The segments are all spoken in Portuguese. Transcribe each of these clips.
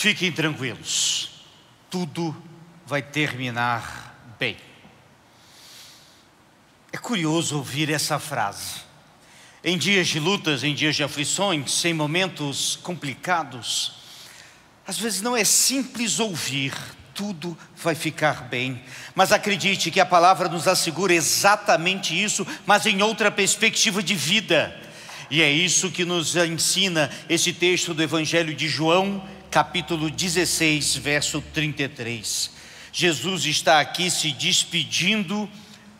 Fiquem tranquilos, tudo vai terminar bem. É curioso ouvir essa frase. Em dias de lutas, em dias de aflições, em momentos complicados, às vezes não é simples ouvir, tudo vai ficar bem. Mas acredite que a palavra nos assegura exatamente isso, mas em outra perspectiva de vida. E é isso que nos ensina esse texto do Evangelho de João, capítulo 16, verso 33. Jesus está aqui se despedindo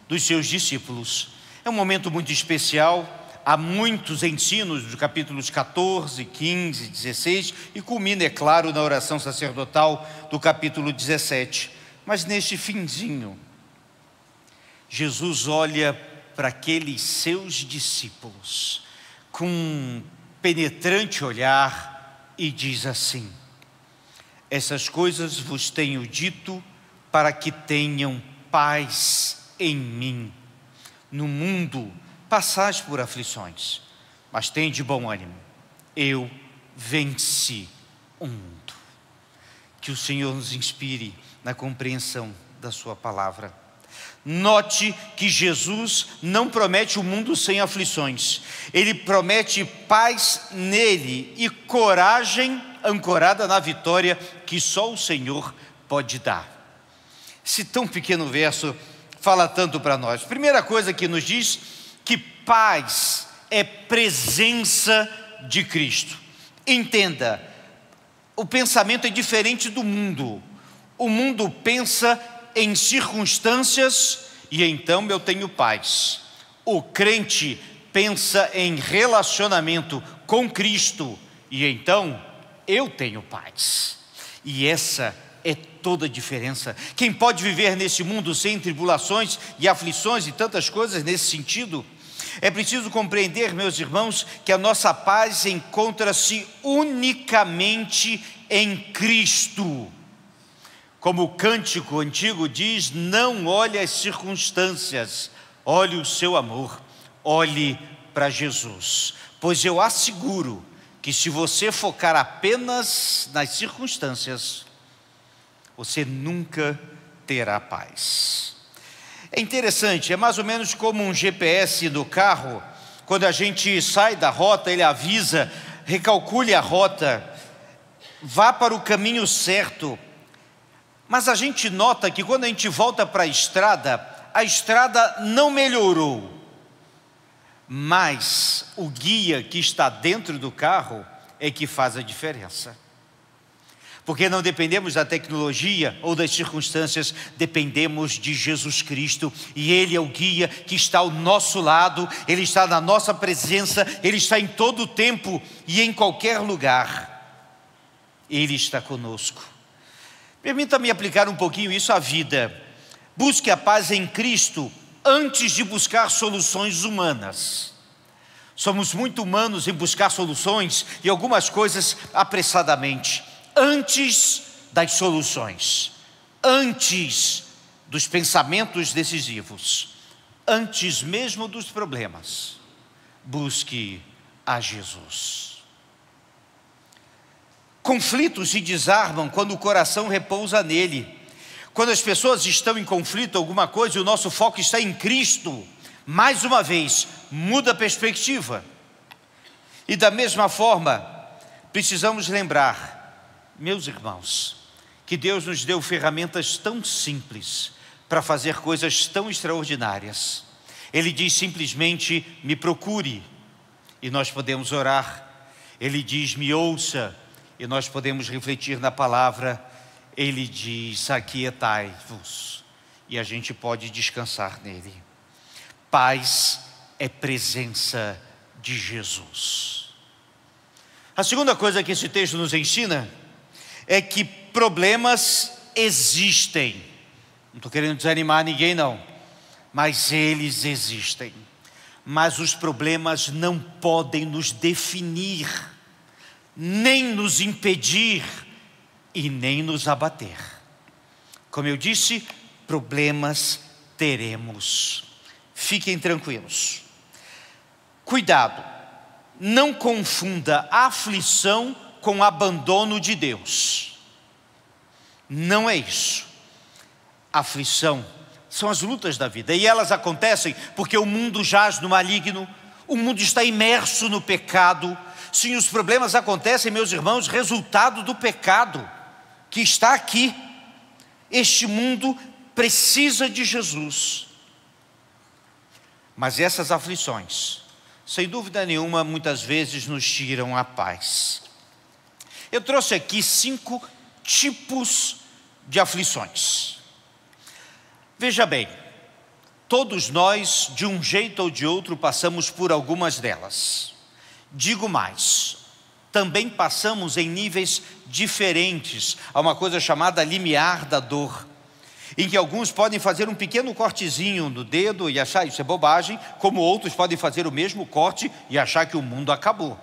dos seus discípulos. É um momento muito especial. Há muitos ensinos dos capítulos 14, 15, 16 e culmina, é claro, na oração sacerdotal do capítulo 17. Mas neste finzinho, Jesus olha para aqueles seus discípulos com um penetrante olhar e diz assim: essas coisas vos tenho dito para que tenham paz em mim. No mundo passais por aflições, mas tende bom ânimo, eu venci o mundo. Que o Senhor nos inspire na compreensão da sua palavra. Note que Jesus não promete um mundo sem aflições, Ele promete paz nele e coragem ancorada na vitória que só o Senhor pode dar. Esse tão pequeno verso fala tanto para nós. Primeira coisa que nos diz que paz é presença de Cristo. Entenda, o pensamento é diferente do mundo. O mundo pensa em circunstâncias e então eu tenho paz. O crente pensa em relacionamento com Cristo e então eu tenho paz. E essa é toda a diferença. Quem pode viver nesse mundo sem tribulações e aflições e tantas coisas nesse sentido? É preciso compreender, meus irmãos, que a nossa paz encontra-se unicamente em Cristo. Como o cântico antigo diz, não olhe as circunstâncias, olhe o seu amor, olhe para Jesus. Pois eu asseguro que se você focar apenas nas circunstâncias, você nunca terá paz. É interessante, é mais ou menos como um GPS do carro. Quando a gente sai da rota, ele avisa, recalcule a rota, vá para o caminho certo. Mas a gente nota que quando a gente volta para a estrada não melhorou. Mas o guia que está dentro do carro é que faz a diferença. Porque não dependemos da tecnologia ou das circunstâncias, dependemos de Jesus Cristo. E Ele é o guia que está ao nosso lado, Ele está na nossa presença, Ele está em todo o tempo e em qualquer lugar. Ele está conosco. Permita-me aplicar um pouquinho isso à vida. Busque a paz em Cristo antes de buscar soluções humanas. Somos muito humanos em buscar soluções e algumas coisas apressadamente. Antes das soluções, antes dos pensamentos decisivos, antes mesmo dos problemas, busque a Jesus. Conflitos se desarmam quando o coração repousa nele. Quando as pessoas estão em conflito, alguma coisa, e o nosso foco está em Cristo, mais uma vez, muda a perspectiva. E da mesma forma, precisamos lembrar, meus irmãos, que Deus nos deu ferramentas tão simples para fazer coisas tão extraordinárias. Ele diz simplesmente, me procure, e nós podemos orar. Ele diz, me ouça, e nós podemos refletir na palavra. Ele diz, aquietai-vos, e a gente pode descansar nele. Paz é presença de Jesus. A segunda coisa que esse texto nos ensina é que problemas existem. Não estou querendo desanimar ninguém não, mas eles existem. Mas os problemas não podem nos definir, nem nos impedir e nem nos abater. Como eu disse, problemas teremos. Fiquem tranquilos. Cuidado, não confunda aflição com abandono de Deus. Não é isso. Aflição são as lutas da vida, e elas acontecem porque o mundo jaz no maligno, o mundo está imerso no pecado. Sim, os problemas acontecem, meus irmãos, resultado do pecado que está aqui. Este mundo precisa de Jesus. Mas essas aflições, sem dúvida nenhuma, muitas vezes nos tiram a paz. Eu trouxe aqui 5 tipos de aflições. Veja bem, todos nós, de um jeito ou de outro, passamos por algumas delas. Digo mais, também passamos em níveis diferentes. Há uma coisa chamada limiar da dor, em que alguns podem fazer um pequeno cortezinho no dedo e achar isso é bobagem, como outros podem fazer o mesmo corte e achar que o mundo acabou.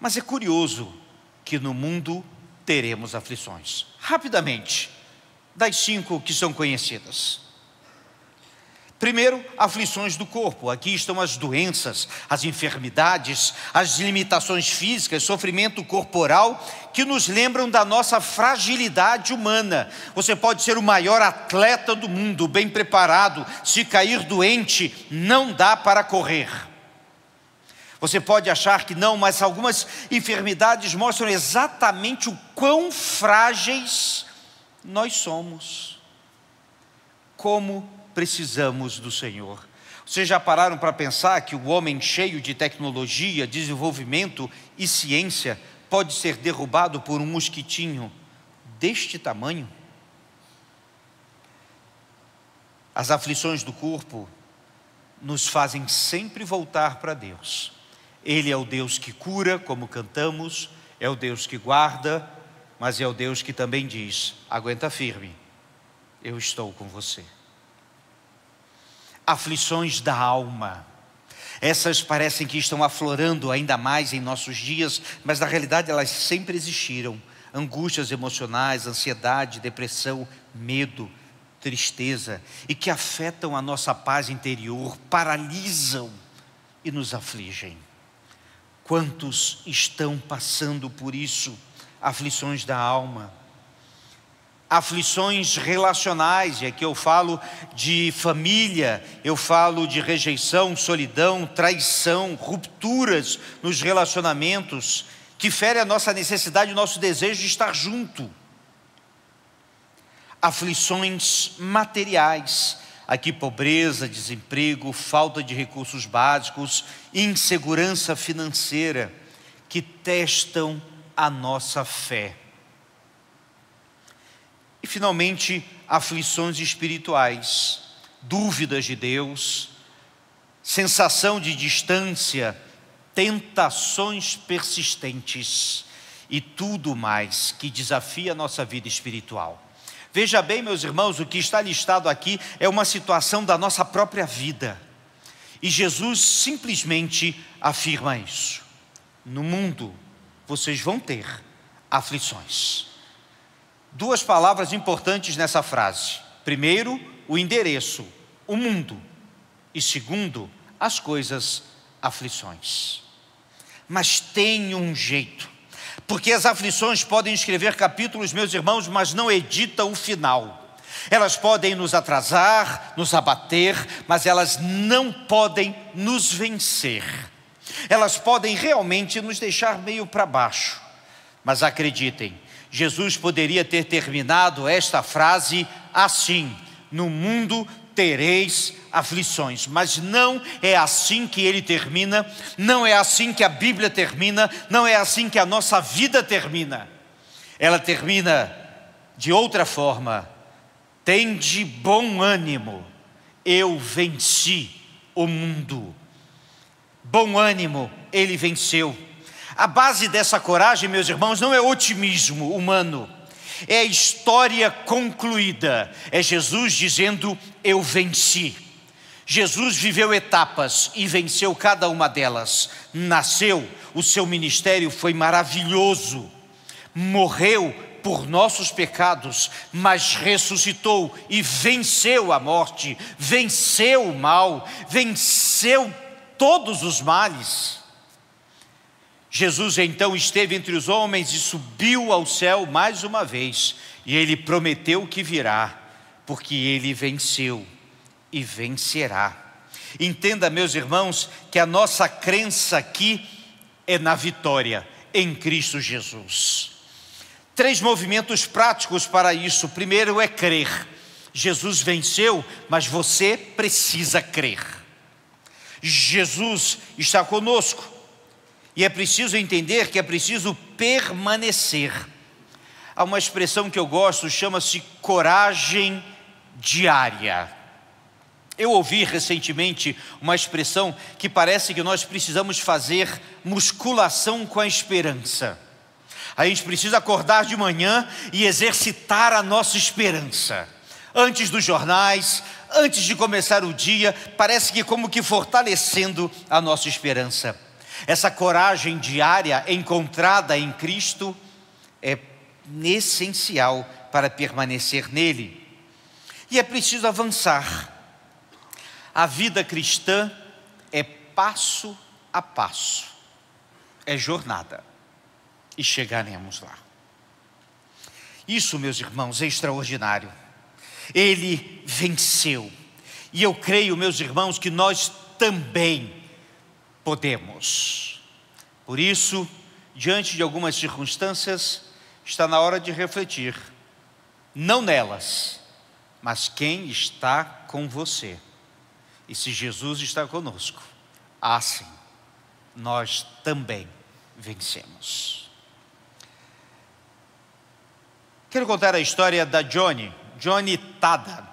Mas é curioso que no mundo teremos aflições. Rapidamente, das 5 que são conhecidas. Primeiro, aflições do corpo. Aqui estão as doenças, as enfermidades, as limitações físicas, sofrimento corporal, que nos lembram da nossa fragilidade humana. Você pode ser o maior atleta do mundo, bem preparado, se cair doente, não dá para correr. Você pode achar que não, mas algumas enfermidades mostram exatamente o quão frágeis nós somos. Como precisamos do Senhor. Vocês já pararam para pensar que o homem cheio de tecnologia, desenvolvimento e ciência pode ser derrubado por um mosquitinho deste tamanho? As aflições do corpo nos fazem sempre voltar para Deus. Ele é o Deus que cura, como cantamos, é o Deus que guarda, mas é o Deus que também diz: aguenta firme, eu estou com você. Aflições da alma. Essas parecem que estão aflorando ainda mais em nossos dias, mas na realidade elas sempre existiram. Angústias emocionais, ansiedade, depressão, medo, tristeza, e que afetam a nossa paz interior, paralisam e nos afligem. Quantos estão passando por isso? Aflições da alma. Aflições relacionais, e aqui eu falo de família, eu falo de rejeição, solidão, traição, rupturas nos relacionamentos, que ferem a nossa necessidade, o nosso desejo de estar junto. Aflições materiais, aqui pobreza, desemprego, falta de recursos básicos, insegurança financeira, que testam a nossa fé. E finalmente, aflições espirituais, dúvidas de Deus, sensação de distância, tentações persistentes e tudo mais que desafia a nossa vida espiritual. Veja bem, meus irmãos, o que está listado aqui é uma situação da nossa própria vida. E Jesus simplesmente afirma isso. No mundo, vocês vão ter aflições. 2 palavras importantes nessa frase. Primeiro, o endereço, o mundo. E segundo, as coisas, aflições. Mas tem um jeito. Porque as aflições podem escrever capítulos, meus irmãos, mas não editam o final. Elas podem nos atrasar, nos abater, mas elas não podem nos vencer. Elas podem realmente nos deixar meio para baixo. Mas acreditem, Jesus poderia ter terminado esta frase assim: no mundo tereis aflições. Mas não é assim que ele termina, não é assim que a Bíblia termina, não é assim que a nossa vida termina. Ela termina de outra forma: tende bom ânimo, eu venci o mundo. Bom ânimo, ele venceu. A base dessa coragem, meus irmãos, não é otimismo humano, é a história concluída, é Jesus dizendo: eu venci. Jesus viveu etapas e venceu cada uma delas. Nasceu, o seu ministério foi maravilhoso, morreu por nossos pecados, mas ressuscitou e venceu a morte, venceu o mal, venceu todos os males. Jesus então esteve entre os homens e subiu ao céu mais uma vez. E ele prometeu que virá, porque ele venceu e vencerá. Entenda, meus irmãos, que a nossa crença aqui é na vitória em Cristo Jesus. 3 movimentos práticos para isso. O primeiro é crer. Jesus venceu, mas você precisa crer. Jesus está conosco. E é preciso entender que é preciso permanecer. Há uma expressão que eu gosto, chama-se coragem diária. Eu ouvi recentemente uma expressão que parece que nós precisamos fazer musculação com a esperança. A gente precisa acordar de manhã e exercitar a nossa esperança. Antes dos jornais, antes de começar o dia, parece que como que fortalecendo a nossa esperança. Essa coragem diária encontrada em Cristo é essencial para permanecer nele. E é preciso avançar. A vida cristã é passo a passo, é jornada, e chegaremos lá. Isso, meus irmãos, é extraordinário. Ele venceu, e eu creio, meus irmãos, que nós também podemos. Por isso, diante de algumas circunstâncias, está na hora de refletir, não nelas, mas quem está com você. E se Jesus está conosco, assim, nós também vencemos. Quero contar a história da Johnny Tada.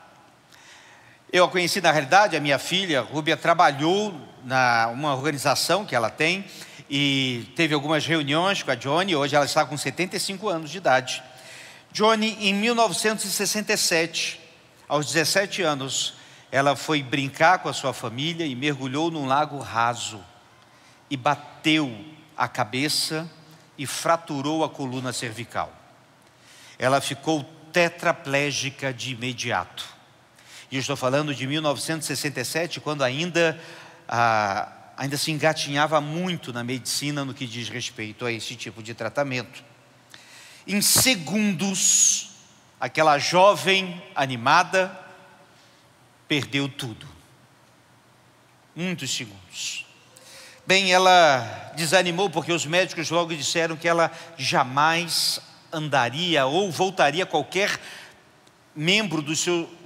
Eu a conheci, na realidade, a minha filha, Rúbia, trabalhou numa organização que ela tem e teve algumas reuniões com a Johnny. Hoje ela está com 75 anos de idade. Johnny, em 1967, aos 17 anos, ela foi brincar com a sua família e mergulhou num lago raso e bateu a cabeça e fraturou a coluna cervical. Ela ficou tetraplégica de imediato. E eu estou falando de 1967, quando ainda se engatinhava muito na medicina no que diz respeito a esse tipo de tratamento. Em segundos, aquela jovem animada perdeu tudo. Muitos segundos. Bem, ela desanimou porque os médicos logo disseram que ela jamais andaria ou voltaria a qualquer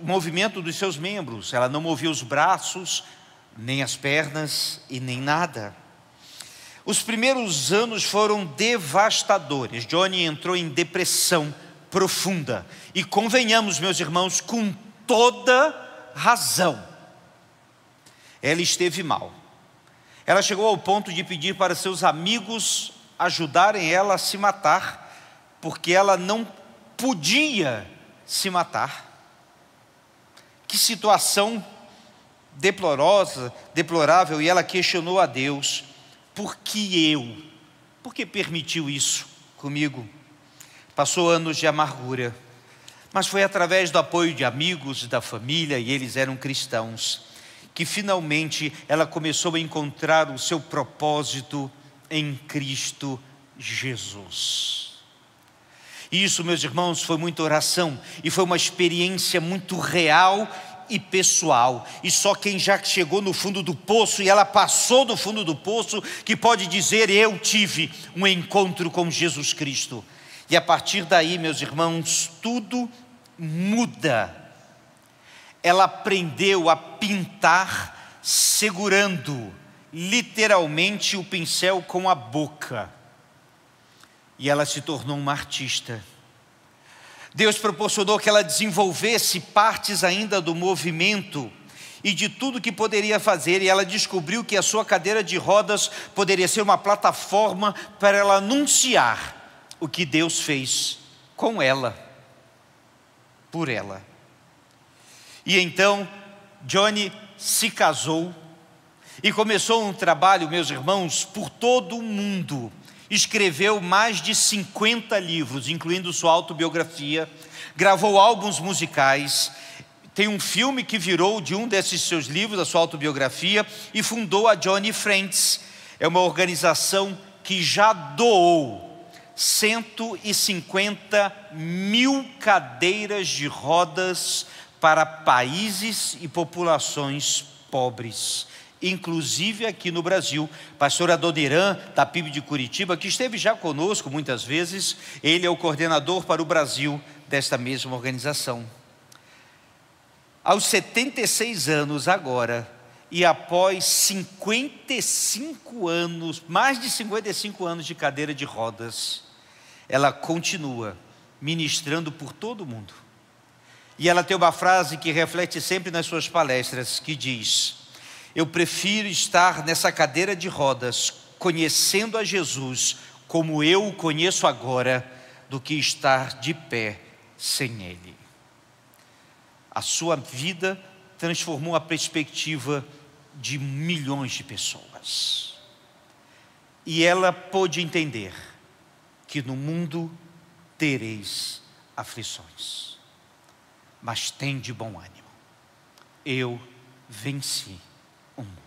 movimento dos seus membros. Ela não movia os braços, nem as pernas e nem nada. Os primeiros anos foram devastadores. Johnny entrou em depressão profunda. E convenhamos, meus irmãos, com toda razão. Ela esteve mal. Ela chegou ao ponto de pedir para seus amigos ajudarem ela a se matar, porque ela não podia se matar. Que situação deplorável. E ela questionou a Deus: por que eu? Por que permitiu isso comigo? Passou anos de amargura, mas foi através do apoio de amigos, da família, e eles eram cristãos, que finalmente ela começou a encontrar o seu propósito em Cristo Jesus. E isso, meus irmãos, foi muita oração, e foi uma experiência muito real e pessoal. E só quem já chegou no fundo do poço, e ela passou do fundo do poço, que pode dizer: eu tive um encontro com Jesus Cristo. E a partir daí, meus irmãos, tudo muda. Ela aprendeu a pintar segurando literalmente o pincel com a boca. E ela se tornou uma artista. Deus proporcionou que ela desenvolvesse partes ainda do movimento e de tudo que poderia fazer. E ela descobriu que a sua cadeira de rodas poderia ser uma plataforma para ela anunciar o que Deus fez com ela, por ela. E então Johnny se casou e começou um trabalho, meus irmãos, por todo o mundo. Escreveu mais de 50 livros, incluindo sua autobiografia, gravou álbuns musicais, tem um filme que virou de um desses seus livros, da sua autobiografia, e fundou a Johnny Friends. É uma organização que já doou 150 mil cadeiras de rodas para países e populações pobres, inclusive aqui no Brasil. Pastor Adoniran, da PIB de Curitiba, que esteve já conosco muitas vezes, ele é o coordenador para o Brasil desta mesma organização. Aos 76 anos agora, e após 55 anos, mais de 55 anos de cadeira de rodas, ela continua ministrando por todo o mundo. E ela tem uma frase que reflete sempre nas suas palestras, que diz: eu prefiro estar nessa cadeira de rodas, conhecendo a Jesus como eu o conheço agora, do que estar de pé sem Ele. A sua vida transformou a perspectiva de milhões de pessoas. E ela pôde entender que no mundo tereis aflições, mas tem de bom ânimo. Eu venci o mundo.